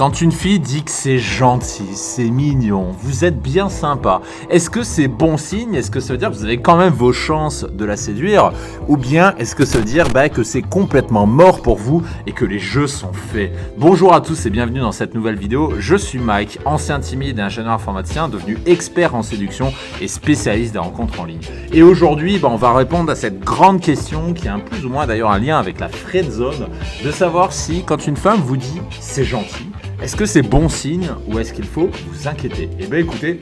Quand une fille dit que c'est gentil, c'est mignon, vous êtes bien sympa, est-ce que c'est bon signe? Est-ce que ça veut dire que vous avez quand même vos chances de la séduire? Ou bien est-ce que ça veut dire que c'est complètement mort pour vous et que les jeux sont faits? Bonjour à tous et bienvenue dans cette nouvelle vidéo. Je suis Mike, ancien timide et ingénieur informaticien, devenu expert en séduction et spécialiste des rencontres en ligne. Et aujourd'hui, on va répondre à cette grande question qui a plus ou moins d'ailleurs un lien avec la friendzone, de savoir si quand une femme vous dit c'est gentil, est-ce que c'est bon signe ou est-ce qu'il faut vous inquiéter? Eh bien écoutez,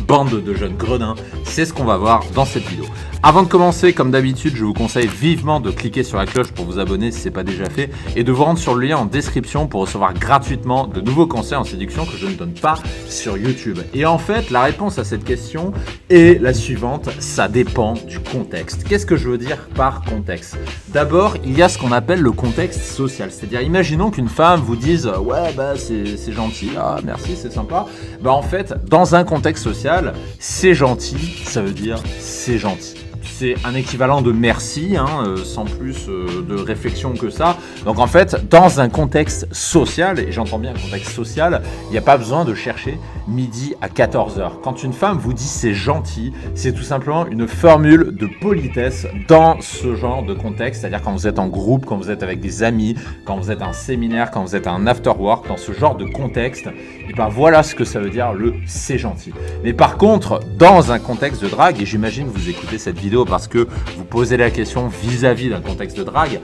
bande de jeunes gredins, c'est ce qu'on va voir dans cette vidéo. Avant de commencer, comme d'habitude, je vous conseille vivement de cliquer sur la cloche pour vous abonner si ce n'est pas déjà fait et de vous rendre sur le lien en description pour recevoir gratuitement de nouveaux conseils en séduction que je ne donne pas sur YouTube. Et en fait, la réponse à cette question est la suivante, ça dépend du contexte. Qu'est-ce que je veux dire par contexte? D'abord, il y a ce qu'on appelle le contexte social, c'est-à-dire imaginons qu'une femme vous dise « ouais, c'est gentil, ah merci, c'est sympa ». En fait, dans un contexte social, c'est gentil, ça veut dire c'est gentil. C'est un équivalent de merci, sans plus de réflexion que ça. Donc en fait, dans un contexte social, et j'entends bien un contexte social, il n'y a pas besoin de chercher midi à 14h. Quand une femme vous dit c'est gentil, c'est tout simplement une formule de politesse dans ce genre de contexte, c'est-à-dire quand vous êtes en groupe, quand vous êtes avec des amis, quand vous êtes à un séminaire, quand vous êtes à un after-work, dans ce genre de contexte, et voilà ce que ça veut dire le c'est gentil. Mais par contre, dans un contexte de drague, et j'imagine que vous écoutez cette vidéo parce que vous posez la question vis-à-vis d'un contexte de drague,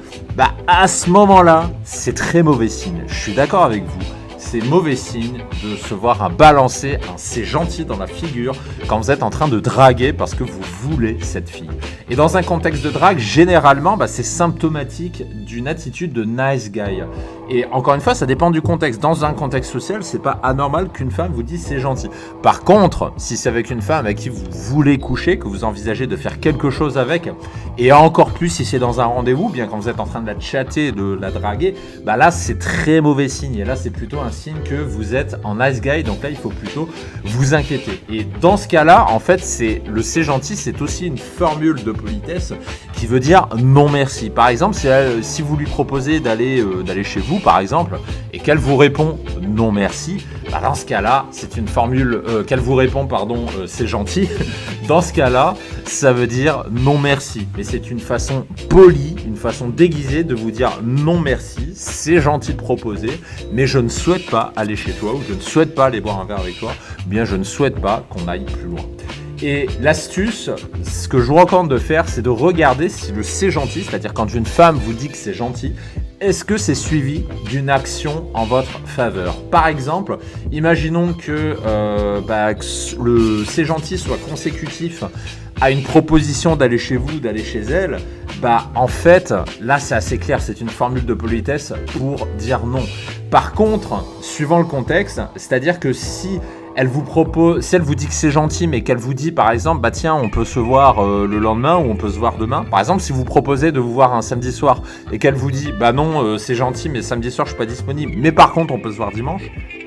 à ce moment-là, c'est très mauvais signe. Je suis d'accord avec vous. C'est mauvais signe de se voir balancer un c'est gentil dans la figure quand vous êtes en train de draguer parce que vous voulez cette fille. Et dans un contexte de drague, généralement, c'est symptomatique d'une attitude de nice guy. Et encore une fois, ça dépend du contexte. Dans un contexte social, c'est pas anormal qu'une femme vous dise c'est gentil. Par contre, si c'est avec une femme avec qui vous voulez coucher, que vous envisagez de faire quelque chose avec, et encore plus si c'est dans un rendez-vous, bien quand vous êtes en train de la chatter, de la draguer, là c'est très mauvais signe. Et là c'est plutôt un signe que vous êtes en nice guy, donc là il faut plutôt vous inquiéter. Et dans ce cas-là, en fait, c'est gentil, c'est aussi une formule de politesse qui veut dire non merci. Par exemple, si vous lui proposez d'aller chez vous, par exemple, et qu'elle vous répond non merci, dans ce cas-là, c'est une formule qu'elle vous répond c'est gentil. Dans ce cas-là, ça veut dire non merci. Mais c'est une façon polie, une façon déguisée de vous dire non merci, c'est gentil de proposer, mais je ne souhaite pas aller chez toi, ou je ne souhaite pas aller boire un verre avec toi, ou bien je ne souhaite pas qu'on aille plus loin. Et l'astuce, ce que je vous recommande de faire, c'est de regarder si le c'est gentil, c'est-à-dire quand une femme vous dit que c'est gentil, est-ce que c'est suivi d'une action en votre faveur? Par exemple, imaginons que le c'est gentil soit consécutif à une proposition d'aller chez vous, d'aller chez elle. En fait, là c'est assez clair, c'est une formule de politesse pour dire non. Par contre, suivant le contexte, c'est-à-dire que si elle vous dit que c'est gentil, mais qu'elle vous dit par exemple, tiens, on peut se voir le lendemain ou on peut se voir demain. Par exemple, si vous proposez de vous voir un samedi soir et qu'elle vous dit, non, c'est gentil, mais samedi soir, je suis pas disponible. Mais par contre, on peut se voir dimanche.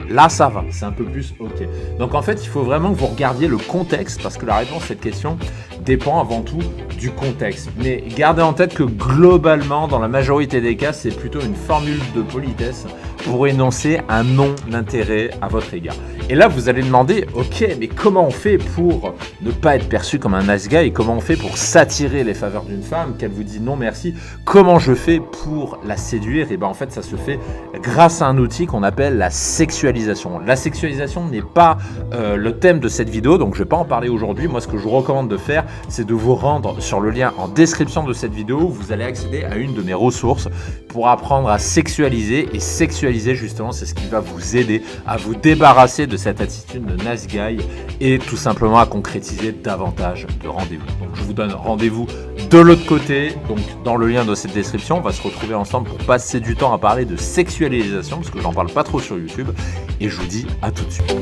Là, ça va, c'est un peu plus ok. Donc en fait, il faut vraiment que vous regardiez le contexte parce que la réponse à cette question dépend avant tout du contexte. Mais gardez en tête que globalement, dans la majorité des cas, c'est plutôt une formule de politesse pour énoncer un non-intérêt à votre égard. Et là, vous allez demander, ok, mais comment on fait pour ne pas être perçu comme un nice guy et comment on fait pour s'attirer les faveurs d'une femme, qu'elle vous dit non merci, comment je fais pour la séduire? Et en fait, ça se fait grâce à un outil qu'on appelle la sexualisation. La sexualisation n'est pas le thème de cette vidéo, donc je ne vais pas en parler aujourd'hui. Moi, ce que je vous recommande de faire, c'est de vous rendre sur le lien en description de cette vidéo où vous allez accéder à une de mes ressources pour apprendre à sexualiser. Et sexualiser, justement, c'est ce qui va vous aider à vous débarrasser de cette attitude de nice guy et tout simplement à concrétiser davantage de rendez-vous. Donc je vous donne rendez-vous de l'autre côté, donc dans le lien de cette description. On va se retrouver ensemble pour passer du temps à parler de sexualisation parce que j'en parle pas trop sur YouTube et je vous dis à tout de suite.